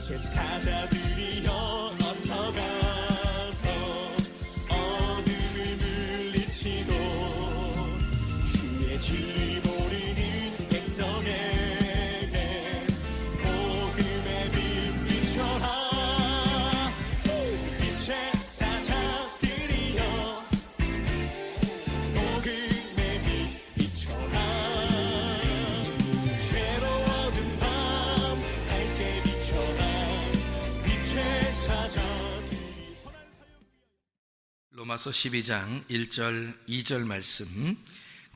이제 사자들이여 어서 가서 어둠을 물리치고 주의 진리 모르는 백성에게 복음의 빛 비춰라. 빛의 사자들이여 복음의 빛 비춰라. 새로워진 밤 밝게 비춰라. 빛의 사자들이 로마서 12장 1절 2절 말씀.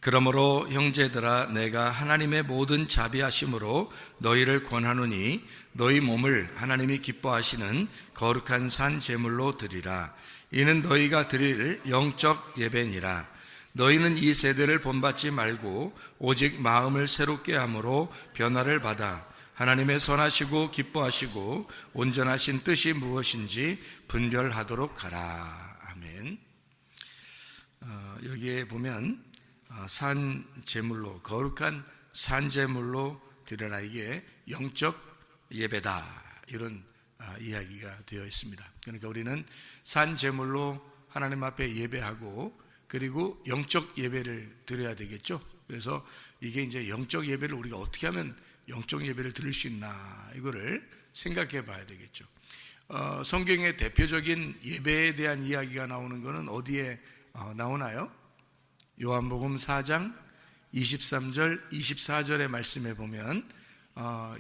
그러므로 형제들아 내가 하나님의 모든 자비하심으로 너희를 권하노니 너희 몸을 하나님이 기뻐하시는 거룩한 산 제물로 드리라. 이는 너희가 드릴 영적 예배니라. 너희는 이 세대를 본받지 말고 오직 마음을 새롭게 함으로 변화를 받아 하나님의 선하시고 기뻐하시고 온전하신 뜻이 무엇인지 분별하도록 하라. 아멘. 여기에 보면 산 제물로, 거룩한 산 제물로 드려라, 이게 영적 예배다, 이런 이야기가 되어 있습니다. 그러니까 우리는 산 제물로 하나님 앞에 예배하고 그리고 영적 예배를 드려야 되겠죠. 그래서 이게 이제 영적 예배를 우리가 어떻게 하면 영적 예배를 드릴 수 있나, 이거를 생각해 봐야 되겠죠. 성경의 대표적인 예배에 대한 이야기가 나오는 것은 어디에 나오나요? 요한복음 4장 23절 24절의 말씀에 보면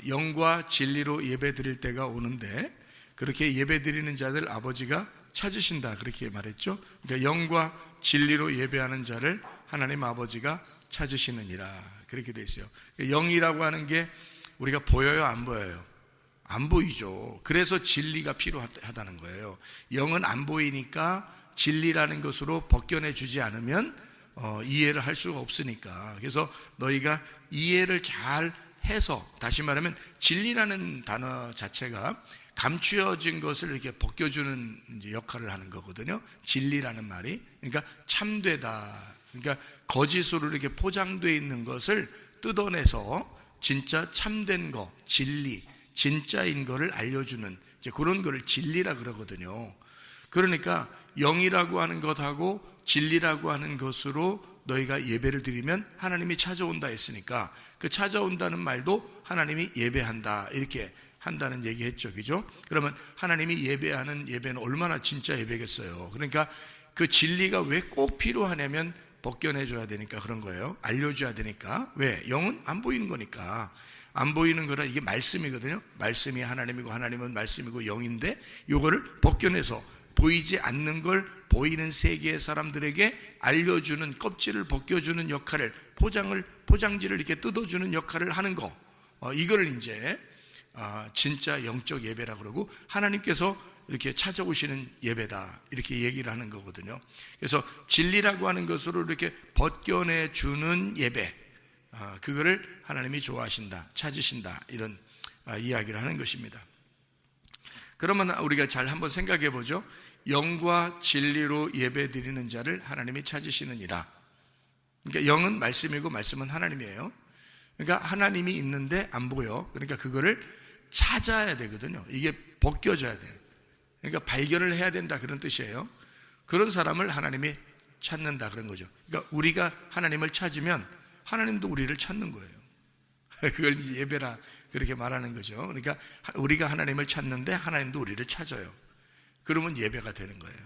영과 진리로 예배 드릴 때가 오는데 그렇게 예배 드리는 자들 아버지가 찾으신다, 그렇게 말했죠. 그러니까 영과 진리로 예배하는 자를 하나님 아버지가 찾으시느니라, 그렇게 돼 있어요. 영이라고 하는 게 우리가 보여요, 안 보여요? 안 보이죠. 그래서 진리가 필요하다는 거예요. 영은 안 보이니까 진리라는 것으로 벗겨내 주지 않으면 이해를 할 수가 없으니까. 그래서 너희가 이해를 잘 해서, 다시 말하면 진리라는 단어 자체가 감추어진 것을 이렇게 벗겨주는 이제 역할을 하는 거거든요. 진리라는 말이. 그러니까 참되다. 그러니까 거짓으로 이렇게 포장되어 있는 것을 뜯어내서 진짜 참된 거, 진리, 진짜인 거를 알려주는 이제 그런 거를 진리라 그러거든요. 그러니까 영이라고 하는 것하고 진리라고 하는 것으로 너희가 예배를 드리면 하나님이 찾아온다 했으니까 그 찾아온다는 말도 하나님이 예배한다, 이렇게 한다는 얘기 했죠. 그죠? 그러면 하나님이 예배하는 예배는 얼마나 진짜 예배겠어요. 그러니까 그 진리가 왜 꼭 필요하냐면 벗겨내줘야 되니까 그런 거예요. 알려줘야 되니까. 왜? 영은 안 보이는 거니까. 안 보이는 거라 이게 말씀이거든요. 말씀이 하나님이고 하나님은 말씀이고 영인데 요거를 벗겨내서 보이지 않는 걸 보이는 세계의 사람들에게 알려주는, 껍질을 벗겨주는 역할을, 포장지를 이렇게 뜯어주는 역할을 하는 거, 이거를 이제 진짜 영적 예배라 그러고 하나님께서 이렇게 찾아오시는 예배다, 이렇게 얘기를 하는 거거든요. 그래서 진리라고 하는 것으로 이렇게 벗겨내주는 예배, 그거를 하나님이 좋아하신다, 찾으신다, 이런 이야기를 하는 것입니다. 그러면 우리가 잘 한번 생각해 보죠. 영과 진리로 예배 드리는 자를 하나님이 찾으시느니라. 그러니까 영은 말씀이고 말씀은 하나님이에요. 그러니까 하나님이 있는데 안 보여. 그러니까 그거를 찾아야 되거든요. 이게 벗겨져야 돼요. 그러니까 발견을 해야 된다, 그런 뜻이에요. 그런 사람을 하나님이 찾는다, 그런 거죠. 그러니까 우리가 하나님을 찾으면 하나님도 우리를 찾는 거예요. 그걸 예배라 그렇게 말하는 거죠. 그러니까 우리가 하나님을 찾는데 하나님도 우리를 찾아요. 그러면 예배가 되는 거예요.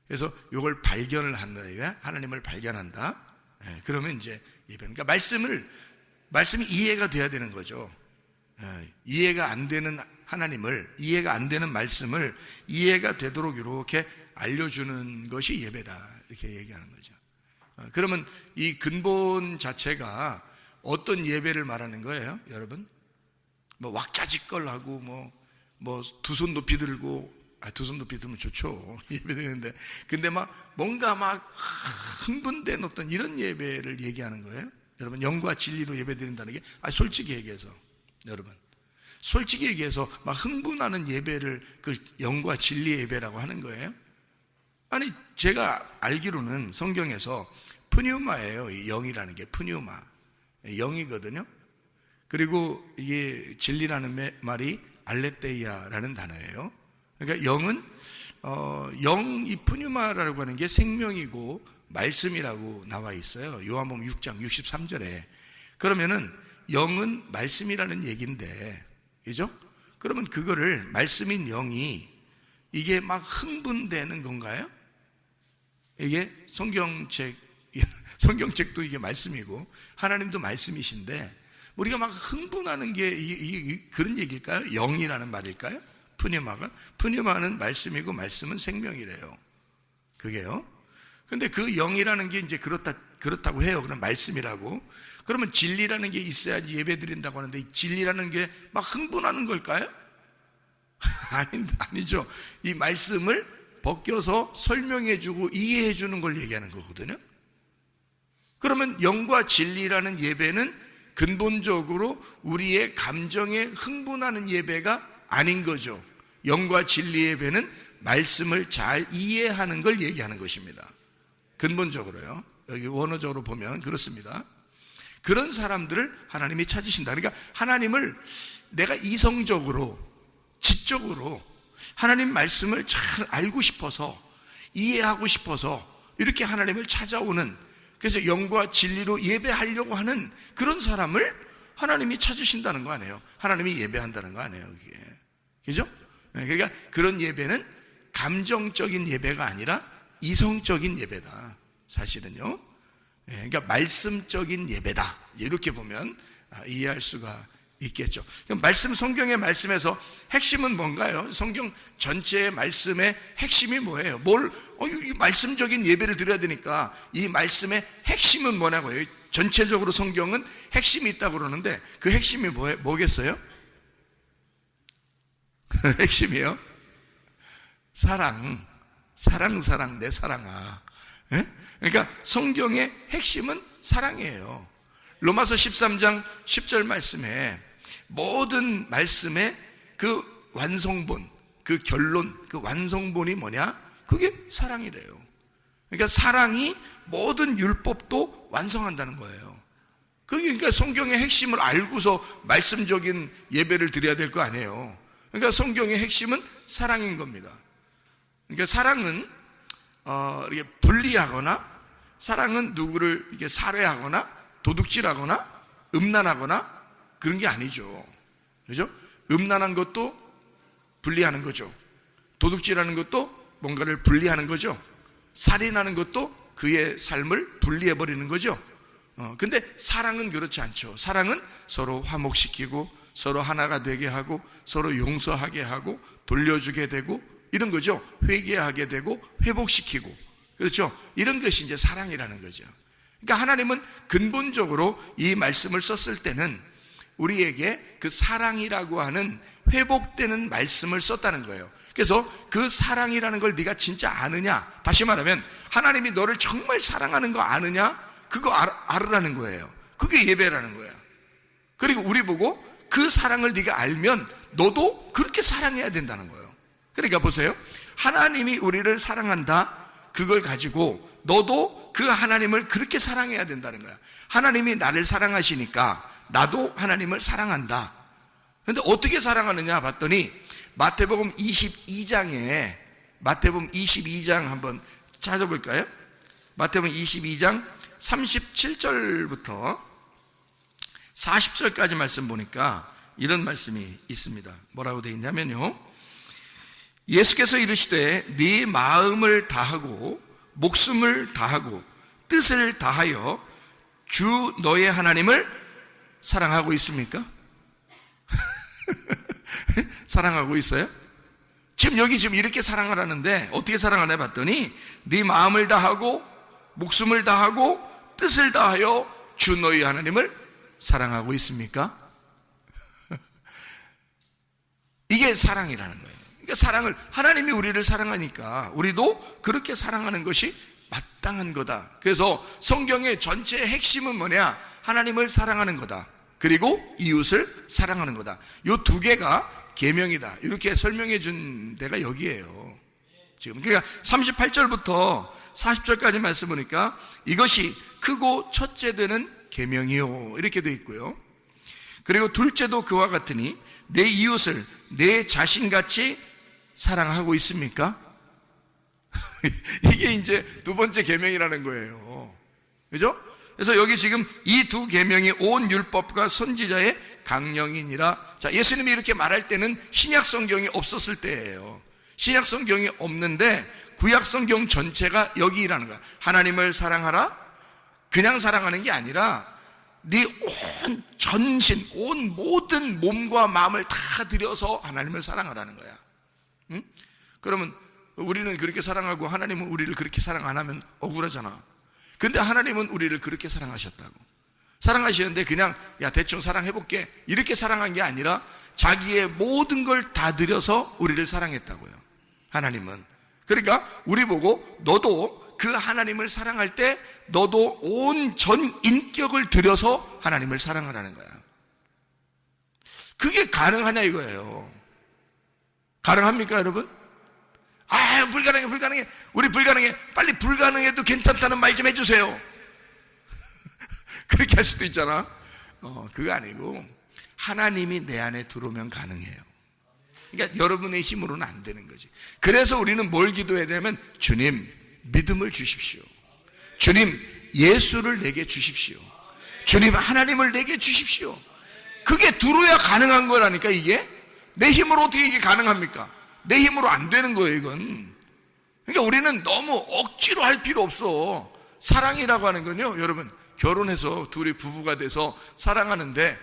그래서 이걸 발견을 한다, 하나님을 발견한다. 그러면 이제 예배. 그러니까 말씀이 이해가 돼야 되는 거죠. 이해가 안 되는 하나님을, 이해가 안 되는 말씀을 이해가 되도록 이렇게 알려주는 것이 예배다, 이렇게 얘기하는 거죠. 그러면 이 근본 자체가 어떤 예배를 말하는 거예요, 여러분? 뭐 왁자지껄하고 뭐 두 손 높이 들고, 두 손 높이 들면 좋죠, 예배 드리는데. 근데 뭔가 흥분된 어떤 이런 예배를 얘기하는 거예요. 여러분, 영과 진리로 예배 드린다는 게, 솔직히 얘기해서, 여러분, 솔직히 얘기해서 흥분하는 예배를 그 영과 진리의 예배라고 하는 거예요. 아니, 제가 알기로는 성경에서 푸뉴마예요. 이 영이라는 게 푸뉴마, 영이거든요. 그리고 이게 진리라는 말이 알레테이아라는 단어예요. 그러니까 영은 이 푸뉴마라고 하는 게 생명이고 말씀이라고 나와 있어요. 요한복음 6장 63절에. 그러면은 영은 말씀이라는 얘기인데, 그죠? 그러면 그거를 말씀인 영이 이게 막 흥분되는 건가요? 이게 성경책도 이게 말씀이고 하나님도 말씀이신데 우리가 막 흥분하는 게 그런 얘기일까요? 영이라는 말일까요? 푸뉴마는 말씀이고 말씀은 생명이래요. 그게요. 근데 그 영이라는 게 이제 그렇다고 해요. 그럼 말씀이라고. 그러면 진리라는 게 있어야지 예배 드린다고 하는데 진리라는 게 막 흥분하는 걸까요? 아니죠. 이 말씀을 벗겨서 설명해주고 이해해주는 걸 얘기하는 거거든요. 그러면 영과 진리라는 예배는 근본적으로 우리의 감정에 흥분하는 예배가 아닌 거죠. 영과 진리 예배는 말씀을 잘 이해하는 걸 얘기하는 것입니다. 근본적으로요. 여기 원어적으로 보면 그렇습니다. 그런 사람들을 하나님이 찾으신다. 그러니까 하나님을 내가 이성적으로, 지적으로 하나님 말씀을 잘 알고 싶어서, 이해하고 싶어서 이렇게 하나님을 찾아오는, 그래서 영과 진리로 예배하려고 하는 그런 사람을 하나님이 찾으신다는 거 아니에요. 하나님이 예배한다는 거 아니에요. 그게. 그죠? 그러니까 그런 예배는 감정적인 예배가 아니라 이성적인 예배다. 사실은요. 그러니까 말씀적인 예배다. 이렇게 보면 이해할 수가 있겠죠. 그럼 성경의 말씀에서 핵심은 뭔가요? 성경 전체의 말씀의 핵심이 뭐예요? 이 말씀적인 예배를 드려야 되니까 이 말씀의 핵심은 뭐냐고요? 전체적으로 성경은 핵심이 있다고 그러는데 그 핵심이 뭐겠어요? 핵심이요? 사랑, 내 사랑아. 예? 그러니까 성경의 핵심은 사랑이에요. 로마서 13장 10절 말씀에 모든 말씀의 그 완성본, 그 결론, 그 완성본이 뭐냐? 그게 사랑이래요. 그러니까 사랑이 모든 율법도 완성한다는 거예요. 그러니까 성경의 핵심을 알고서 말씀적인 예배를 드려야 될 거 아니에요. 그러니까 성경의 핵심은 사랑인 겁니다. 그러니까 사랑은 이렇게 분리하거나, 사랑은 누구를 이렇게 살해하거나 도둑질하거나 음란하거나 그런 게 아니죠. 그죠? 음란한 것도 분리하는 거죠. 도둑질하는 것도 뭔가를 분리하는 거죠. 살인하는 것도 그의 삶을 분리해버리는 거죠. 근데 사랑은 그렇지 않죠. 사랑은 서로 화목시키고 서로 하나가 되게 하고 서로 용서하게 하고 돌려주게 되고 이런 거죠. 회개하게 되고 회복시키고, 그렇죠? 이런 것이 이제 사랑이라는 거죠. 그러니까 하나님은 근본적으로 이 말씀을 썼을 때는 우리에게 그 사랑이라고 하는 회복되는 말씀을 썼다는 거예요. 그래서 그 사랑이라는 걸 네가 진짜 아느냐? 다시 말하면 하나님이 너를 정말 사랑하는 거 아느냐? 그거 알으라는 거예요. 그게 예배라는 거예요. 그리고 우리 보고 그 사랑을 네가 알면 너도 그렇게 사랑해야 된다는 거예요. 그러니까 보세요. 하나님이 우리를 사랑한다. 그걸 가지고 너도 그 하나님을 그렇게 사랑해야 된다는 거야. 하나님이 나를 사랑하시니까 나도 하나님을 사랑한다. 그런데 어떻게 사랑하느냐 봤더니 마태복음 22장 한번 찾아볼까요? 마태복음 22장 37절부터 40절까지 말씀 보니까 이런 말씀이 있습니다. 뭐라고 되어 있냐면요, 예수께서 이르시되 네 마음을 다하고 목숨을 다하고 뜻을 다하여 주 너의 하나님을 사랑하고 있습니까? 사랑하고 있어요? 지금 이렇게 사랑을 하는데 어떻게 사랑하나 봤더니 네 마음을 다하고 목숨을 다하고 뜻을 다하여 주 너의 하나님을 사랑하고 있습니까? 이게 사랑이라는 거예요. 그러니까 사랑을, 하나님이 우리를 사랑하니까 우리도 그렇게 사랑하는 것이 마땅한 거다. 그래서 성경의 전체 핵심은 뭐냐? 하나님을 사랑하는 거다. 그리고 이웃을 사랑하는 거다. 이 두 개가 계명이다. 이렇게 설명해 준 데가 여기에요. 지금 그러니까 38절부터 40절까지 말씀 보니까 이것이 크고 첫째 되는 계명이요, 이렇게 되어 있고요. 그리고 둘째도 그와 같으니 내 이웃을 내 자신같이 사랑하고 있습니까? 이게 이제 두 번째 계명이라는 거예요. 그죠? 그래서 여기 지금 이 두 계명이 온 율법과 선지자의 강령이니라. 자, 예수님이 이렇게 말할 때는 신약 성경이 없었을 때예요. 신약 성경이 없는데 구약 성경 전체가 여기라는 거야. 하나님을 사랑하라. 그냥 사랑하는 게 아니라 네 온 전신, 온 모든 몸과 마음을 다 들여서 하나님을 사랑하라는 거야. 응? 그러면 우리는 그렇게 사랑하고 하나님은 우리를 그렇게 사랑 안 하면 억울하잖아. 근데 하나님은 우리를 그렇게 사랑하셨다고. 사랑하시는데 그냥 야 대충 사랑해볼게 이렇게 사랑한 게 아니라 자기의 모든 걸 다 들여서 우리를 사랑했다고요. 하나님은. 그러니까 우리 보고 너도 그 하나님을 사랑할 때 너도 온 전 인격을 들여서 하나님을 사랑하라는 거야. 그게 가능하냐 이거예요. 가능합니까 여러분? 아 불가능해. 우리 불가능해. 빨리 불가능해도 괜찮다는 말 좀 해주세요. 그렇게 할 수도 있잖아. 그거 아니고 하나님이 내 안에 들어오면 가능해요. 그러니까 여러분의 힘으로는 안 되는 거지. 그래서 우리는 뭘 기도해야 되냐면 주님 믿음을 주십시오. 주님 예수를 내게 주십시오. 주님 하나님을 내게 주십시오. 그게 들어야 가능한 거라니까. 이게 내 힘으로 어떻게 이게 가능합니까? 내 힘으로 안 되는 거예요 이건. 그러니까 우리는 너무 억지로 할 필요 없어. 사랑이라고 하는 건요 여러분, 결혼해서 둘이 부부가 돼서 사랑하는데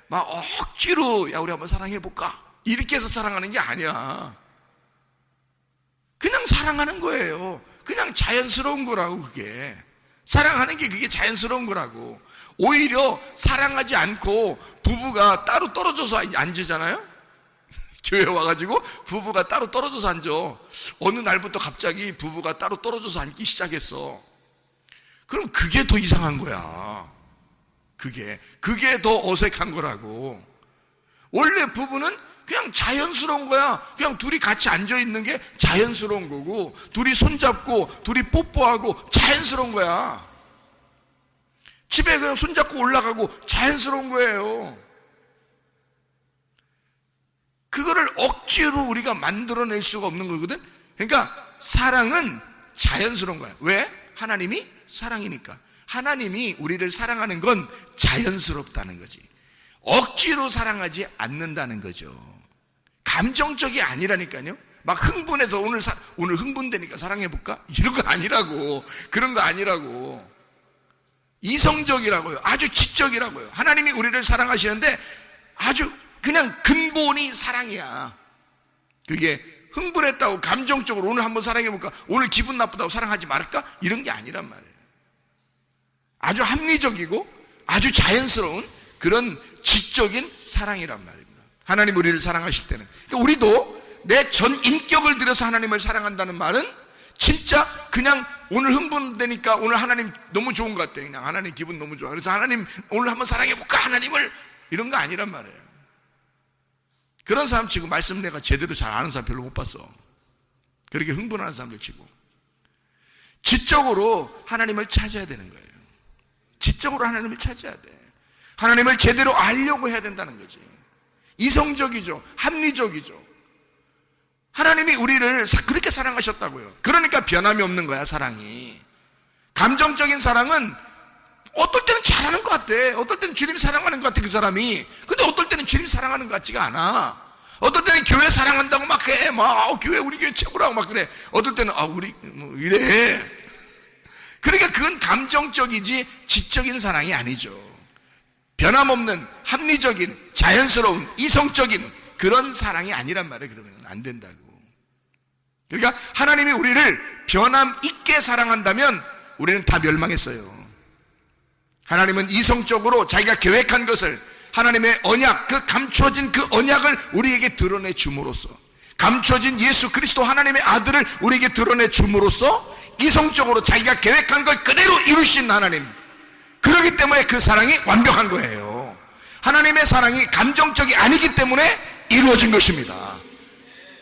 막 억지로 야 우리 한번 사랑해볼까 이렇게 해서 사랑하는 게 아니야. 그냥 사랑하는 거예요. 그냥 자연스러운 거라고. 그게 사랑하는 게 그게 자연스러운 거라고. 오히려 사랑하지 않고 부부가 따로 떨어져서 앉으잖아요. 교회 와가지고 부부가 따로 떨어져서 앉아. 어느 날부터 갑자기 부부가 따로 떨어져서 앉기 시작했어. 그럼 그게 더 이상한 거야. 그게 더 어색한 거라고. 원래 부부는 그냥 자연스러운 거야. 그냥 둘이 같이 앉아있는 게 자연스러운 거고, 둘이 손잡고 둘이 뽀뽀하고 자연스러운 거야. 집에 그냥 손잡고 올라가고 자연스러운 거예요. 그거를 억지로 우리가 만들어낼 수가 없는 거거든. 그러니까 사랑은 자연스러운 거야. 왜? 하나님이 사랑이니까. 하나님이 우리를 사랑하는 건 자연스럽다는 거지. 억지로 사랑하지 않는다는 거죠. 감정적이 아니라니까요. 막 흥분해서 오늘 흥분되니까 사랑해볼까? 이런 거 아니라고. 그런 거 아니라고. 이성적이라고요. 아주 지적이라고요. 하나님이 우리를 사랑하시는데 아주 그냥 근본이 사랑이야. 그게 흥분했다고 감정적으로 오늘 한번 사랑해볼까? 오늘 기분 나쁘다고 사랑하지 말까? 이런 게 아니란 말이에요. 아주 합리적이고 아주 자연스러운 그런 지적인 사랑이란 말입니다. 하나님 우리를 사랑하실 때는. 그러니까 우리도 내 전 인격을 들여서 하나님을 사랑한다는 말은 진짜 그냥 오늘 흥분되니까 오늘 하나님 너무 좋은 것 같아. 그냥 하나님 기분 너무 좋아. 그래서 하나님 오늘 한번 사랑해볼까? 하나님을. 이런 거 아니란 말이에요. 그런 사람 치고 말씀 내가 제대로 잘 아는 사람 별로 못 봤어. 그렇게 흥분하는 사람들 치고. 지적으로 하나님을 찾아야 되는 거예요. 지적으로 하나님을 찾아야 돼. 하나님을 제대로 알려고 해야 된다는 거지. 이성적이죠. 합리적이죠. 하나님이 우리를 그렇게 사랑하셨다고요. 그러니까 변함이 없는 거야, 사랑이. 감정적인 사랑은 어떨 때는 잘하는 것 같아. 어떨 때는 주님 사랑하는 것 같아, 그 사람이. 근데 어떨 때는 주님 사랑하는 것 같지가 않아. 어떨 때는 교회 사랑한다고 막 해. 교회, 우리 교회 최고라고 막 그래. 어떨 때는, 우리, 이래. 그러니까 그건 감정적이지 지적인 사랑이 아니죠. 변함없는, 합리적인, 자연스러운, 이성적인 그런 사랑이 아니란 말이에요. 그러면 안 된다고. 그러니까 하나님이 우리를 변함 있게 사랑한다면 우리는 다 멸망했어요. 하나님은 이성적으로 자기가 계획한 것을 하나님의 언약, 그 감춰진 그 언약을 우리에게 드러내 줌으로써, 감춰진 예수 그리스도 하나님의 아들을 우리에게 드러내 줌으로써 이성적으로 자기가 계획한 걸 그대로 이루신 하나님. 그렇기 때문에 그 사랑이 완벽한 거예요. 하나님의 사랑이 감정적이 아니기 때문에 이루어진 것입니다.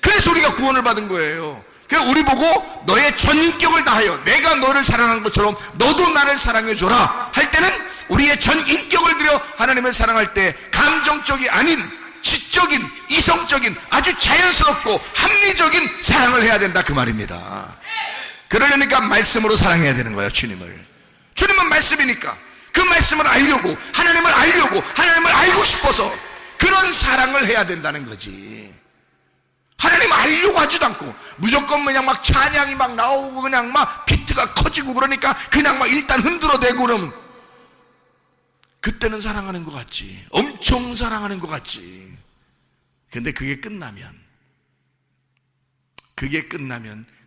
그래서 우리가 구원을 받은 거예요. 그래서 우리 보고 너의 전인격을 다하여 내가 너를 사랑한 것처럼 너도 나를 사랑해줘라 할 때는 우리의 전인격을 들여 하나님을 사랑할 때 감정적이 아닌 지적 지적인, 이성적인, 아주 자연스럽고 합리적인 사랑을 해야 된다 그 말입니다. 그러려니까 말씀으로 사랑해야 되는 거예요. 주님은 말씀이니까 그 말씀을 알려고, 하나님을 알려고, 하나님을 알고 싶어서 그런 사랑을 해야 된다는 거지. 하나님 알려고 하지도 않고 무조건 그냥 막 찬양이 막 나오고 그냥 막 비트가 커지고 그러니까 그냥 막 일단 흔들어대고 그러면 그때는 사랑하는 것 같지. 엄청 사랑하는 것 같지. 근데 그게 끝나면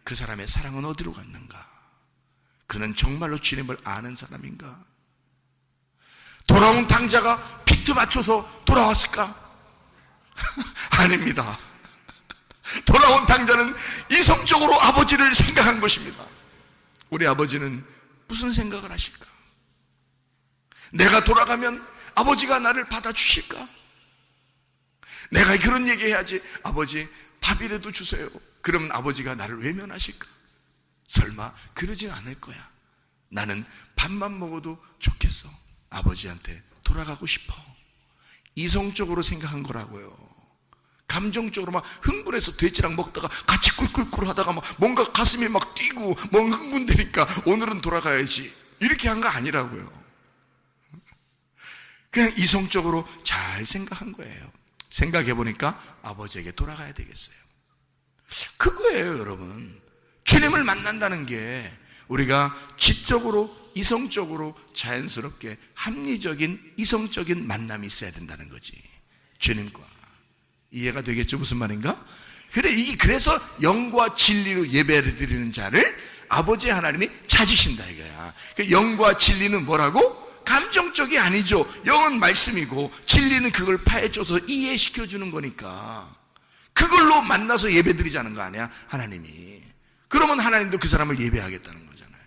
그 사람의 사랑은 어디로 갔는가? 그는 정말로 주님을 아는 사람인가? 돌아온 탕자가 비트 맞춰서 돌아왔을까? 아닙니다. 돌아온 탕자는 이성적으로 아버지를 생각한 것입니다. 우리 아버지는 무슨 생각을 하실까? 내가 돌아가면 아버지가 나를 받아주실까? 내가 그런 얘기 해야지. 아버지 밥이라도 주세요. 그러면 아버지가 나를 외면하실까? 설마 그러진 않을 거야. 나는 밥만 먹어도 좋겠어. 아버지한테 돌아가고 싶어. 이성적으로 생각한 거라고요. 감정적으로 막 흥분해서 돼지랑 먹다가 같이 꿀꿀꿀 하다가 막 뭔가 가슴이 막 뛰고 뭔가 흥분되니까 오늘은 돌아가야지 이렇게 한 거 아니라고요. 그냥 이성적으로 잘 생각한 거예요. 생각해보니까 아버지에게 돌아가야 되겠어요. 그거예요, 여러분. 주님을 만난다는 게 우리가 지적으로, 이성적으로, 자연스럽게 합리적인, 이성적인 만남이 있어야 된다는 거지. 주님과. 이해가 되겠죠? 무슨 말인가? 그래서 영과 진리로 예배를 드리는 자를 아버지 하나님이 찾으신다 이거야. 영과 진리는 뭐라고? 감정적이 아니죠. 영은 말씀이고 진리는 그걸 파헤쳐서 이해시켜주는 거니까 그걸로 만나서 예배드리자는 거 아니야, 하나님이. 그러면 하나님도 그 사람을 예배하겠다는 거잖아요.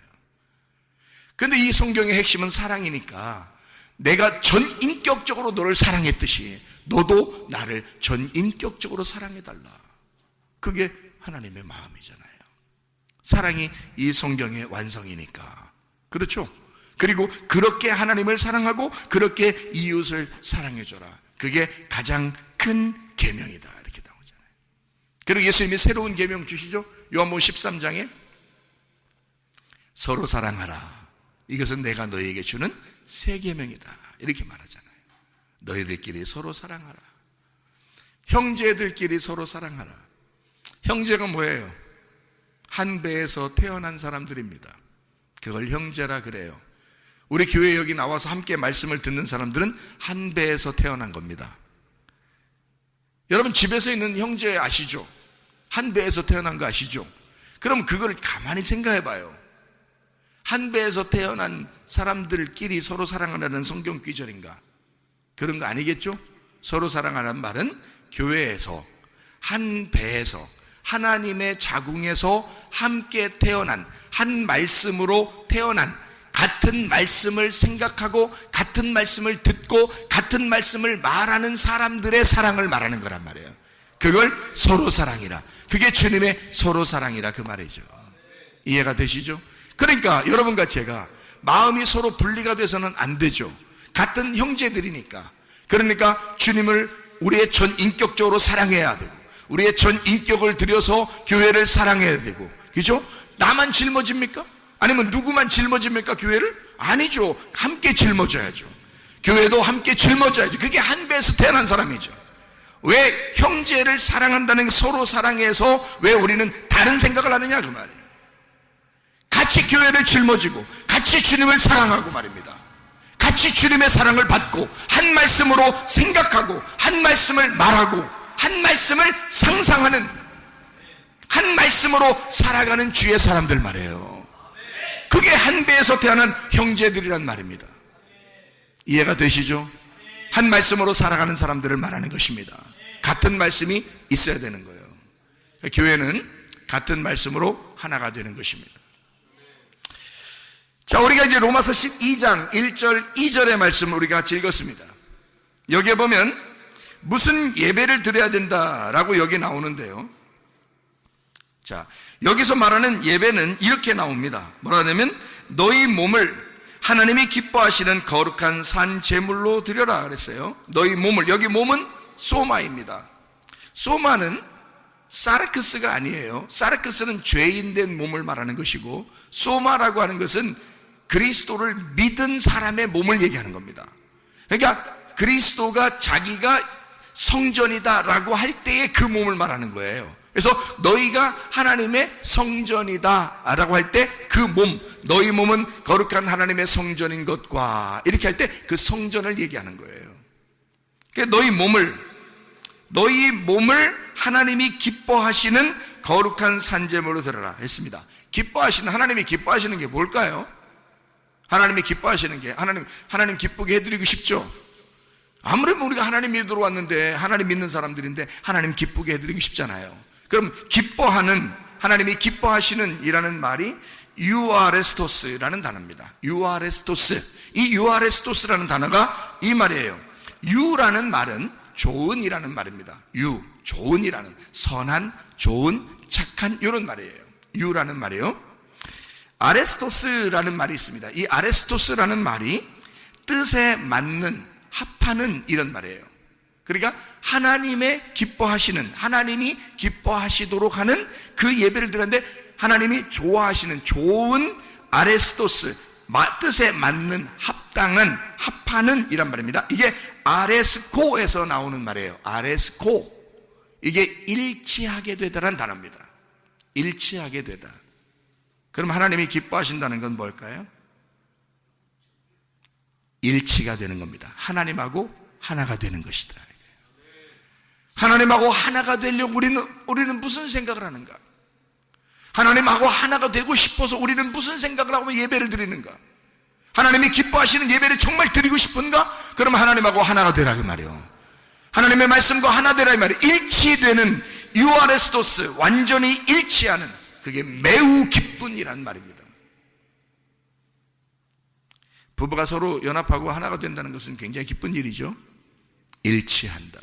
근데 이 성경의 핵심은 사랑이니까 내가 전인격적으로 너를 사랑했듯이 너도 나를 전인격적으로 사랑해달라. 그게 하나님의 마음이잖아요. 사랑이 이 성경의 완성이니까. 그렇죠? 그리고 그렇게 하나님을 사랑하고 그렇게 이웃을 사랑해줘라. 그게 가장 큰 계명이다. 이렇게 나오잖아요. 그리고 예수님이 새로운 계명 주시죠. 요한복음 13장에 서로 사랑하라. 이것은 내가 너희에게 주는 새 계명이다. 이렇게 말하잖아요. 너희들끼리 서로 사랑하라. 형제들끼리 서로 사랑하라. 형제가 뭐예요? 한 배에서 태어난 사람들입니다. 그걸 형제라 그래요. 우리 교회 여기 나와서 함께 말씀을 듣는 사람들은 한 배에서 태어난 겁니다. 여러분 집에서 있는 형제 아시죠? 한 배에서 태어난 거 아시죠? 그럼 그걸 가만히 생각해 봐요. 한 배에서 태어난 사람들끼리 서로 사랑하라는 성경 귀절인가? 그런 거 아니겠죠? 서로 사랑하라는 말은 교회에서 한 배에서 하나님의 자궁에서 함께 태어난, 한 말씀으로 태어난, 같은 말씀을 생각하고 같은 말씀을 듣고 같은 말씀을 말하는 사람들의 사랑을 말하는 거란 말이에요. 그걸 서로 사랑이라. 그게 주님의 서로 사랑이라 그 말이죠. 이해가 되시죠? 그러니까 여러분과 제가 마음이 서로 분리가 돼서는 안 되죠. 같은 형제들이니까. 그러니까 주님을 우리의 전인격적으로 사랑해야 되고 우리의 전인격을 들여서 교회를 사랑해야 되고, 그죠? 나만 짊어집니까? 아니면 누구만 짊어집니까? 교회를? 아니죠. 함께 짊어져야죠. 교회도 함께 짊어져야죠. 그게 한 배에서 태어난 사람이죠. 왜 형제를 사랑한다는, 서로 사랑해서 왜 우리는 다른 생각을 하느냐 그 말이에요. 같이 교회를 짊어지고 같이 주님을 사랑하고 말입니다. 같이 주님의 사랑을 받고 한 말씀으로 생각하고 한 말씀을 말하고 한 말씀을 상상하는, 한 말씀으로 살아가는 주의 사람들 말이에요. 그게 한 배에서 태어난 형제들이란 말입니다. 이해가 되시죠? 한 말씀으로 살아가는 사람들을 말하는 것입니다. 같은 말씀이 있어야 되는 거예요. 교회는 같은 말씀으로 하나가 되는 것입니다. 자, 우리가 이제 로마서 12장 1절 2절의 말씀을 우리가 같이 읽었습니다. 여기에 보면 무슨 예배를 드려야 된다라고 여기 나오는데요. 자, 여기서 말하는 예배는 이렇게 나옵니다. 뭐라 하냐면 너희 몸을 하나님이 기뻐하시는 거룩한 산 제물로 드려라 그랬어요. 너희 몸을, 여기 몸은 소마입니다. 소마는 사르크스가 아니에요. 사르크스는 죄인된 몸을 말하는 것이고, 소마라고 하는 것은 그리스도를 믿은 사람의 몸을 얘기하는 겁니다. 그러니까 그리스도가 자기가 성전이다라고 할 때의 그 몸을 말하는 거예요. 그래서 너희가 하나님의 성전이다라고 할 때 그 몸, 너희 몸은 거룩한 하나님의 성전인 것과 이렇게 할 때 그 성전을 얘기하는 거예요. 그러니까 너희 몸을 하나님이 기뻐하시는 거룩한 산제물로 드려라 했습니다. 하나님이 기뻐하시는 게 뭘까요? 하나님이 기뻐하시는 게 하나님 기쁘게 해드리고 싶죠. 아무래도 우리가 하나님 믿으러 왔는데, 하나님 믿는 사람들인데 하나님 기쁘게 해드리고 싶잖아요. 그럼 하나님이 기뻐하시는 이라는 말이 유아레스토스라는 단어입니다. 유아레스토스. 이 유아레스토스라는 단어가 이 말이에요. 유라는 말은 좋은이라는 말입니다. 좋은이라는, 선한, 좋은, 착한, 이런 말이에요. 유라는 말이에요. 아레스토스라는 말이 있습니다. 이 아레스토스라는 말이 뜻에 맞는, 합하는 이런 말이에요. 그러니까 하나님이 기뻐하시도록 하는 그 예배를 드렸는데, 하나님이 좋아하시는 좋은 아레스토스, 뜻에 맞는, 합당한, 합하는 이란 말입니다. 이게 아레스코에서 나오는 말이에요. 아레스코. 이게 일치하게 되다라는 단어입니다. 일치하게 되다. 그럼 하나님이 기뻐하신다는 건 뭘까요? 일치가 되는 겁니다. 하나님하고 하나가 되는 것이다. 하나님하고 하나가 되려고 우리는 무슨 생각을 하는가? 하나님하고 하나가 되고 싶어서 우리는 무슨 생각을 하고 예배를 드리는가? 하나님이 기뻐하시는 예배를 정말 드리고 싶은가? 그러면 하나님하고 하나가 되라 그 말이요. 하나님의 말씀과 하나 되라 이 말이에요. 일치되는 유아레스토스, 완전히 일치하는, 그게 매우 기쁜 이란 말입니다. 부부가 서로 연합하고 하나가 된다는 것은 굉장히 기쁜 일이죠. 일치한다.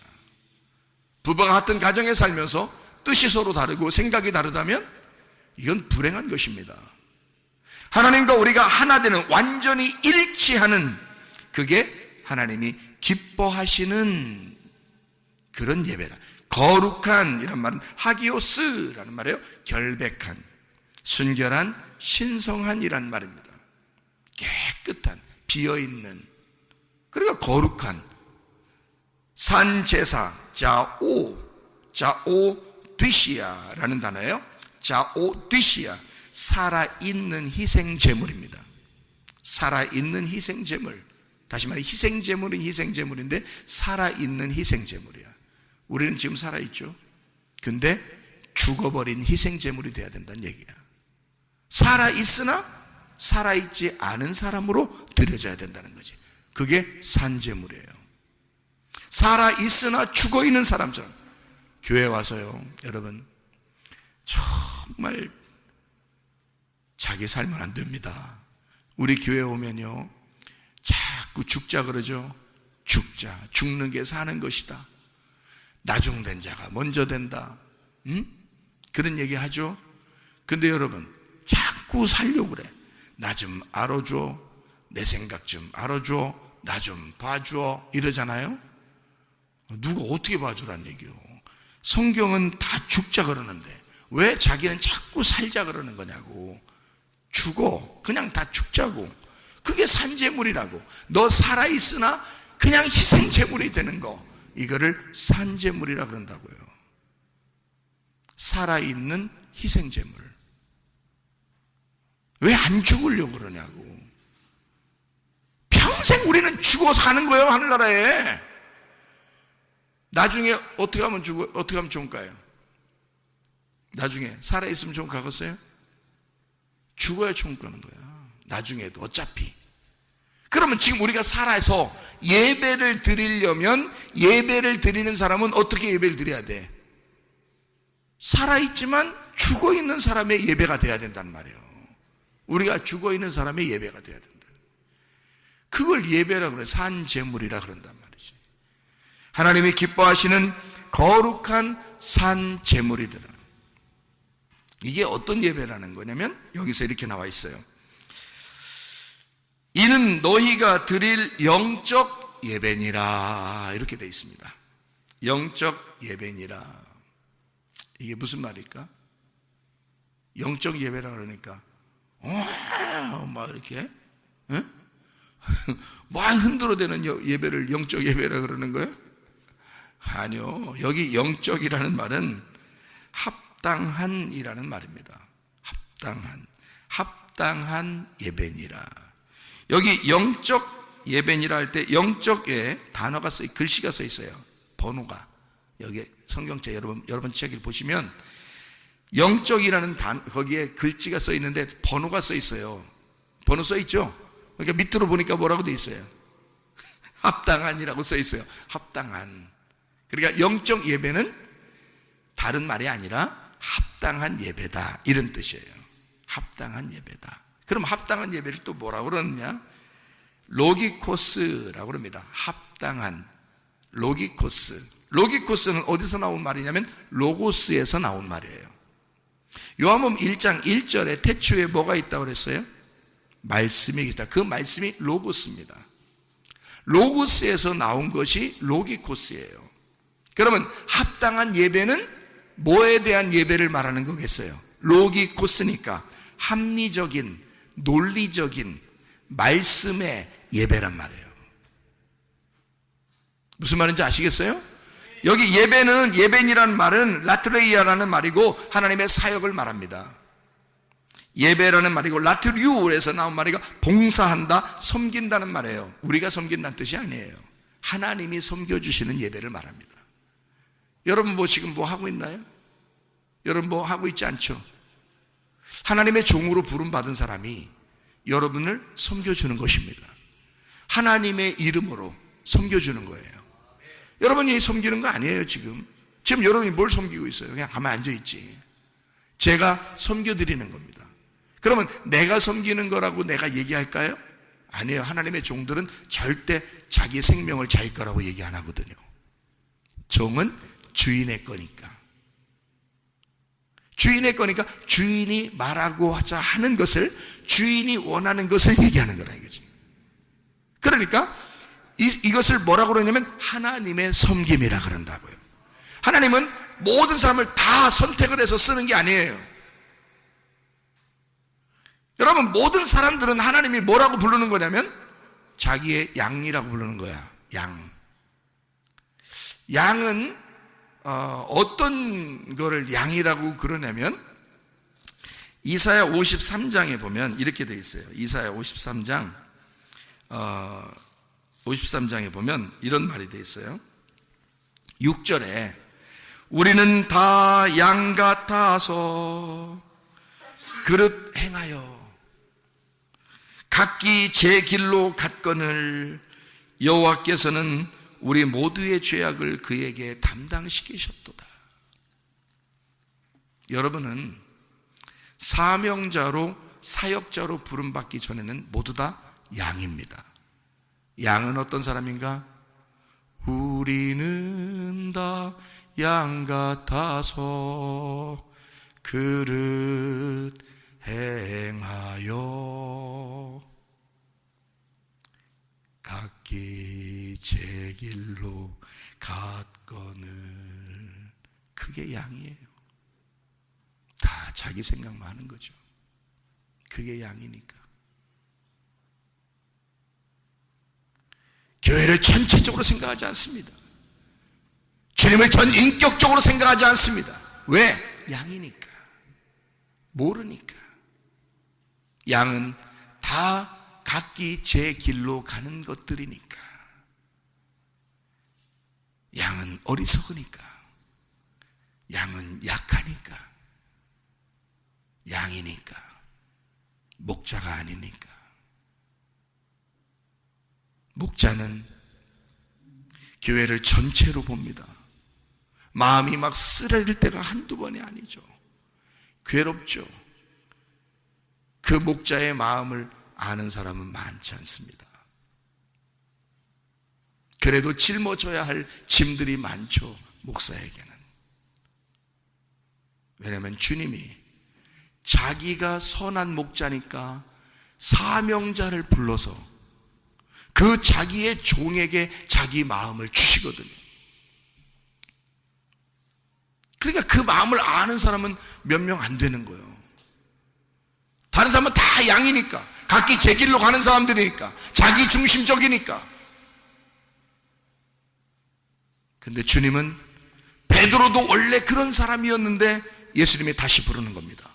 부부가 같은 가정에 살면서 뜻이 서로 다르고 생각이 다르다면 이건 불행한 것입니다. 하나님과 우리가 하나 되는, 완전히 일치하는, 그게 하나님이 기뻐하시는 그런 예배다. 거룩한 이런 말은 하기오스라는 말이에요. 결백한, 순결한, 신성한 이란 말입니다. 깨끗한, 비어있는, 그러니까 거룩한 산제사, 자오드시아라는 단어예요. 자오드시아, 살아있는 희생제물입니다. 살아있는 희생제물. 다시 말해, 희생제물은 희생제물인데 살아있는 희생제물이야. 우리는 지금 살아있죠. 근데 죽어버린 희생제물이 돼야 된다는 얘기야. 살아있으나 살아있지 않은 사람으로 드려져야 된다는 거지. 그게 산제물이에요. 살아있으나 죽어있는 사람처럼. 교회 와서요, 여러분, 정말 자기 살면 안 됩니다. 우리 교회 오면요, 자꾸 죽자 그러죠. 죽는 게 사는 것이다. 나중된 자가 먼저 된다. 그런 얘기 하죠. 근데 여러분, 자꾸 살려고 그래. 나 좀 알아줘. 내 생각 좀 알아줘. 나 좀 봐줘. 이러잖아요. 누가 어떻게 봐주란 얘기요. 성경은 다 죽자 그러는데 왜 자기는 자꾸 살자 그러는 거냐고. 죽어. 그냥 다 죽자고. 그게 산제물이라고. 너 살아있으나 그냥 희생제물이 되는 거, 이거를 산제물이라 그런다고요. 살아있는 희생제물. 왜 안 죽으려고 그러냐고. 평생 우리는 죽어 사는 거예요, 하늘나라에. 나중에 어떻게 하면 좋을까요? 나중에 살아있으면 좋은 거 가겠어요? 죽어야 좋은 거는 거야. 나중에도 어차피. 그러면 지금 우리가 살아서 예배를 드리려면, 예배를 드리는 사람은 어떻게 예배를 드려야 돼? 살아있지만 죽어있는 사람의 예배가 돼야 된단 말이에요. 우리가 죽어있는 사람의 예배가 돼야 된다. 그걸 예배라고 그래. 산제물이라 그런단 말이지. 하나님이 기뻐하시는 거룩한 산제물이더라. 이게 어떤 예배라는 거냐면 여기서 이렇게 나와 있어요. 이는 너희가 드릴 영적 예배니라, 이렇게 되어 있습니다. 영적 예배니라. 이게 무슨 말일까? 영적 예배라 그러니까 막 이렇게 막 흔들어대는 예배를 영적 예배라 그러는 거예요? 아니요. 여기 영적이라는 말은 합당한이라는 말입니다. 합당한 예배니라. 여기 영적 예배니라 할 때 영적에 단어가 글씨가 써 있어요. 번호가. 여기 성경책 여러분 책을 보시면 영적이라는 거기에 글씨가 써 있는데 번호가 써 있어요. 번호 써 있죠? 그러니까 밑으로 보니까 뭐라고 돼 있어요? 합당한이라고 써 있어요. 합당한. 그러니까 영적 예배는 다른 말이 아니라 합당한 예배다, 이런 뜻이에요. 합당한 예배다. 그럼 합당한 예배를 또 뭐라고 그러느냐? 로기코스라고 그럽니다. 합당한. 로기코스는 어디서 나온 말이냐면 로고스에서 나온 말이에요. 요한복음 1장 1절에 태초에 뭐가 있다고 그랬어요? 말씀이 있다. 그 말씀이 로고스입니다. 로고스에서 나온 것이 로기코스예요. 그러면 합당한 예배는 뭐에 대한 예배를 말하는 거겠어요? 로기코스니까 합리적인, 논리적인 말씀의 예배란 말이에요. 무슨 말인지 아시겠어요? 여기 예배니라는 말은 라트레이아라는 말이고 하나님의 사역을 말합니다. 예배라는 말이고 라트리우에서 나온 말이고 봉사한다, 섬긴다는 말이에요. 우리가 섬긴다는 뜻이 아니에요. 하나님이 섬겨주시는 예배를 말합니다. 여러분 지금 뭐 하고 있나요? 여러분 뭐 하고 있지 않죠? 하나님의 종으로 부름받은 사람이 여러분을 섬겨주는 것입니다. 하나님의 이름으로 섬겨주는 거예요. 여러분이 섬기는 거 아니에요. 지금 여러분이 뭘 섬기고 있어요? 그냥 가만히 앉아있지. 제가 섬겨드리는 겁니다. 그러면 내가 섬기는 거라고 내가 얘기할까요? 아니에요. 하나님의 종들은 절대 자기 생명을 자기 거라고 얘기 안 하거든요. 종은 주인의 거니까. 주인의 거니까 주인이 말하고 하자 하는 것을, 주인이 원하는 것을 얘기하는 거라 이거지. 그러니까 이것을 뭐라고 그러냐면 하나님의 섬김이라 그런다고요. 하나님은 모든 사람을 다 선택을 해서 쓰는 게 아니에요. 여러분, 모든 사람들은 하나님이 뭐라고 부르는 거냐면 자기의 양이라고 부르는 거야. 양은 어떤 거를 양이라고 그러냐면 이사야 53장에 보면 이렇게 되어 있어요. 이사야 53장에 보면 이런 말이 되어 있어요. 6절에 우리는 다 양 같아서 그릇 행하여 각기 제 길로 갔거늘 여호와께서는 우리 모두의 죄악을 그에게 담당시키셨도다. 여러분은 사명자로, 사역자로 부름받기 전에는 모두 다 양입니다. 양은 어떤 사람인가? 우리는 다 양 같아서 그릇 행하여 각기 제 길로 갔거늘. 그게 양이에요. 다 자기 생각만 하는 거죠. 그게 양이니까. 교회를 전체적으로 생각하지 않습니다. 주님을 전 인격적으로 생각하지 않습니다. 왜? 양이니까. 모르니까. 양은 다 각기 제 길로 가는 것들이니까. 양은 어리석으니까. 양은 약하니까. 양이니까. 목자가 아니니까. 목자는 교회를 전체로 봅니다. 마음이 막 쓰러질 때가 한두 번이 아니죠. 괴롭죠. 그 목자의 마음을 아는 사람은 많지 않습니다. 그래도 짊어져야 할 짐들이 많죠. 목사에게는. 왜냐하면 주님이 자기가 선한 목자니까 사명자를 불러서 그 자기의 종에게 자기 마음을 주시거든요. 그러니까 그 마음을 아는 사람은 몇 명 안 되는 거예요. 다른 사람은 다 양이니까, 각기 제 길로 가는 사람들이니까, 자기 중심적이니까. 근데 주님은 베드로도 원래 그런 사람이었는데 예수님이 다시 부르는 겁니다.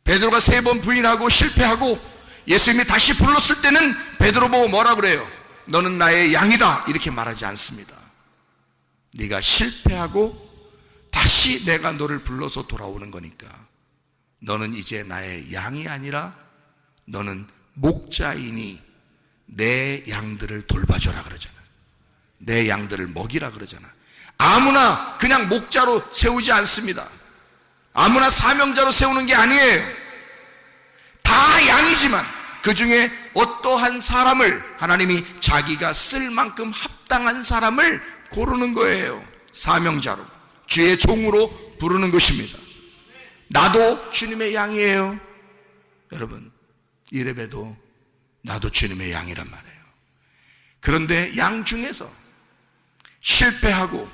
베드로가 3번 부인하고 실패하고 예수님이 다시 불렀을 때는 베드로 보고 뭐라 그래요? 너는 나의 양이다, 이렇게 말하지 않습니다. 네가 실패하고 다시 내가 너를 불러서 돌아오는 거니까 너는 이제 나의 양이 아니라 너는 목자이니 내 양들을 돌봐줘라 그러잖아. 내 양들을 먹이라 그러잖아. 아무나 그냥 목자로 세우지 않습니다. 아무나 사명자로 세우는 게 아니에요. 다 양이지만 그 중에 어떠한 사람을 하나님이 자기가 쓸 만큼 합당한 사람을 고르는 거예요. 사명자로, 주의 종으로 부르는 것입니다. 나도 주님의 양이에요. 여러분, 이래봬도 나도 주님의 양이란 말이에요. 그런데 양 중에서 실패하고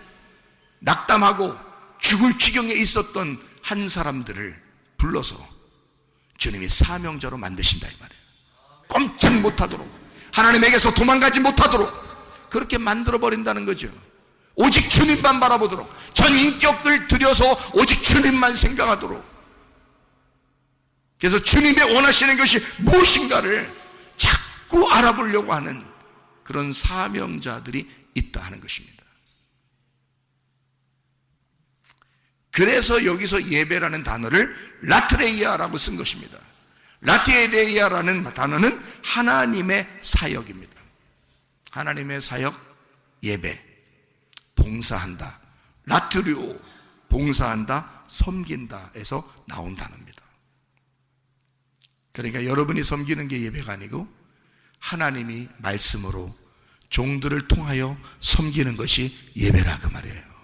낙담하고 죽을 지경에 있었던 한 사람들을 불러서 주님이 사명자로 만드신다 이 말이에요. 꼼짝 못하도록, 하나님에게서 도망가지 못하도록 그렇게 만들어버린다는 거죠. 오직 주님만 바라보도록, 전 인격을 들여서 오직 주님만 생각하도록. 그래서 주님이 원하시는 것이 무엇인가를 자꾸 알아보려고 하는 그런 사명자들이 있다 하는 것입니다. 그래서 여기서 예배라는 단어를 라트레이아라고 쓴 것입니다. 라트레이아라는 단어는 하나님의 사역입니다. 하나님의 사역, 예배, 봉사한다. 라트리오, 봉사한다, 섬긴다에서 나온 단어입니다. 그러니까 여러분이 섬기는 게 예배가 아니고 하나님이 말씀으로 종들을 통하여 섬기는 것이 예배라 그 말이에요.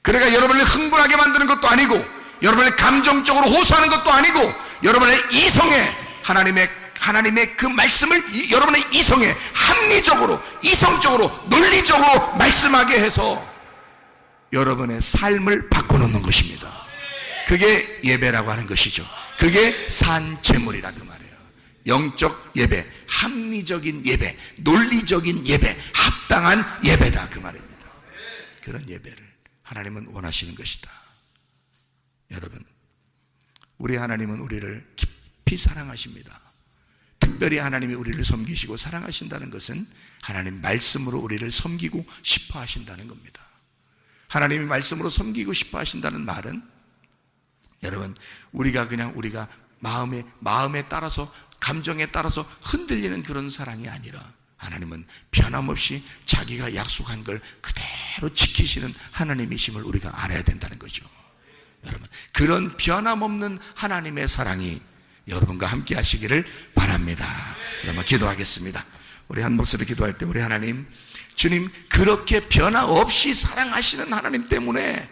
그러니까 여러분을 흥분하게 만드는 것도 아니고, 여러분을 감정적으로 호소하는 것도 아니고, 여러분의 이성에 하나님의 그 말씀을 여러분의 이성에 합리적으로, 이성적으로, 논리적으로 말씀하게 해서 여러분의 삶을 바꿔놓는 것입니다. 그게 예배라고 하는 것이죠. 그게 산제물이라 그 말이에요. 영적 예배, 합리적인 예배, 논리적인 예배, 합당한 예배다 그 말입니다. 그런 예배를 하나님은 원하시는 것이다. 여러분, 우리 하나님은 우리를 깊이 사랑하십니다. 특별히 하나님이 우리를 섬기시고 사랑하신다는 것은 하나님 말씀으로 우리를 섬기고 싶어 하신다는 겁니다. 하나님이 말씀으로 섬기고 싶어 하신다는 말은, 여러분, 우리가 마음에 따라서, 감정에 따라서 흔들리는 그런 사랑이 아니라 하나님은 변함없이 자기가 약속한 걸 그대로 지키시는 하나님이심을 우리가 알아야 된다는 거죠. 여러분, 그런 변함없는 하나님의 사랑이 여러분과 함께 하시기를 바랍니다. 여러분, 기도하겠습니다. 우리 한 목소리 기도할 때, 우리 하나님, 주님, 그렇게 변함없이 사랑하시는 하나님 때문에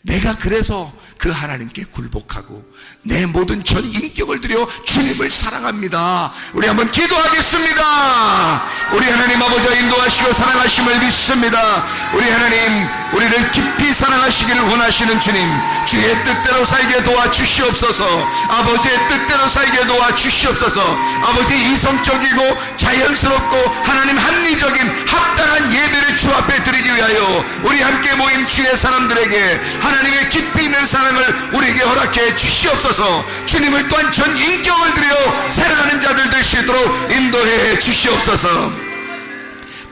내가 그래서 그 하나님께 굴복하고 내 모든 전 인격을 들여 주님을 사랑합니다. 우리 한번 기도하겠습니다. 우리 하나님 아버지 인도하시고 사랑하심을 믿습니다. 우리 하나님, 우리를 깊이 사랑하시기를 원하시는 주님, 주의 뜻대로 살게 도와주시옵소서. 아버지의 뜻대로 살게 도와주시옵소서. 아버지, 이성적이고 자연스럽고 하나님 합리적인 합당한 예배를 주 앞에 드리기 위하여 우리 함께 모인 주의 사람들에게 하나님의 깊이 있는 사랑을 우리에게 허락해 주시옵소서. 주님을 또한 전 인격을 들여 사랑하는 자들 될 수 있도록 인도해 주시옵소서.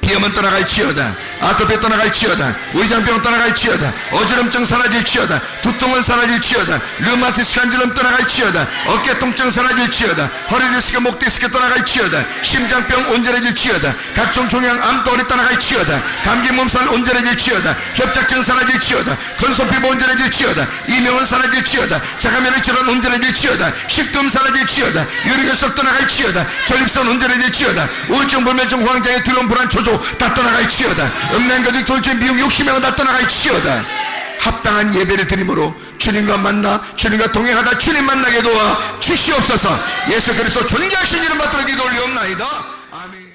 비염은 떠나갈지어다, 아토피 떠나갈지어다, 위장병 떠나갈지어다, 어지럼증 사라질지어다, 두통은 사라질지어다, 류마티스 관절은 떠나갈지어다, 어깨 통증 사라질지어다, 허리 디스크, 목 디스크 떠나갈지어다, 심장병 온전해질지어다, 각종 종양 암덩어리 떠나갈지어다, 감기 몸살 온전해질지어다, 협착증 사라질지어다, 건선피부 온전해질지어다, 이명은 사라질지어다, 자가면역 질환 온전해질지어다, 식도염 사라질지어다, 유리결석 떠나갈지어다, 전립선 온전해질지어다, 우울증, 불면증, 황장애, 두려움, 불안, 조조 다 떠나갈지어다, 음란거짓, 돌진, 미움, 욕심행은 다 떠나갈지어다. 합당한 예배를 드림으로 주님과 만나, 주님과 동행하다 주님 만나게 도와 주시옵소서. 예수 그리스도 존귀하신 이름 받들어 기도 올리옵나이다. 아멘.